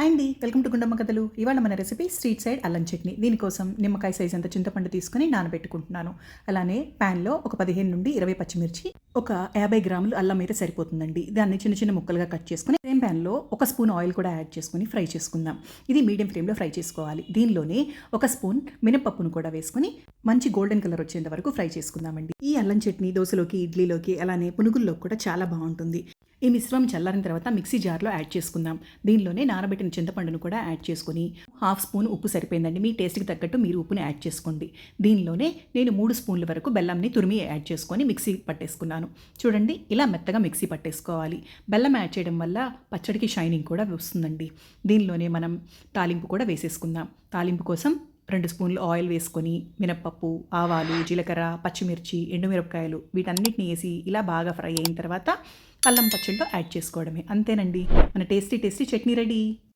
Hi అండి, welcome to Gundamma కథలు. ఇవాళ మన రెసిపీ స్ట్రీట్ సైడ్ అల్లం చట్నీ. దీనికోసం నిమ్మకాయ సైజ్ అంత చింతపండు తీసుకుని నానబెట్టుకుంటున్నాను. అలానే ప్యాన్లో ఒక 15 నుండి 20 పచ్చిమిర్చి, ఒక 50 గ్రాములు అల్లం అయితే సరిపోతుందండి. దాన్ని చిన్న చిన్న ముక్కలుగా కట్ చేసుకుని సేమ్ ప్యాన్లో ఒక స్పూన్ ఆయిల్ కూడా యాడ్ చేసుకుని ఫ్రై చేసుకుందాం. ఇది మీడియం ఫ్లేమ్లో ఫ్రై చేసుకోవాలి. దీనిలోనే ఒక స్పూన్ మినపప్పును కూడా వేసుకుని మంచి గోల్డెన్ కలర్ వచ్చేంత వరకు ఫ్రై చేసుకుందామండి. ఈ అల్లం చట్నీ దోశలోకి, ఇడ్లీలోకి, అలానే పునుగుల్లోకి కూడా చాలా బాగుంటుంది. ఈ మిశ్రమం చల్లారిన తర్వాత మిక్సీ జార్లో యాడ్ చేసుకుందాం. దీనిలోనే నానబెట్టిన చింతపండును కూడా యాడ్ చేసుకుని హాఫ్ స్పూన్ ఉప్పు సరిపోయిందండి. మీ టేస్ట్కి తగ్గట్టు మీరు ఉప్పుని యాడ్ చేసుకోండి. దీనిలోనే నేను 3 స్పూన్ల వరకు బెల్లంని తురిమి యాడ్ చేసుకొని మిక్సీ పట్టేసుకున్నాను. చూడండి, ఇలా మెత్తగా మిక్సీ పట్టేసుకోవాలి. బెల్లం యాడ్ చేయడం వల్ల పచ్చడికి షైనింగ్ కూడా వస్తుందండి. దీనిలోనే మనం తాలింపు కూడా వేసేసుకుందాం. తాలింపు కోసం 2 స్పూన్లు ఆయిల్ వేసుకొని మినప్పప్పు, ఆవాలు, జీలకర్ర, పచ్చిమిర్చి, ఎండుమిరపకాయలు వీటన్నిటిని వేసి ఇలా బాగా ఫ్రై అయిన తర్వాత అల్లం పచ్చడిలో యాడ్ చేసుకోవడమే. అంతేనండి, మన టేస్టీ చట్నీ రెడీ.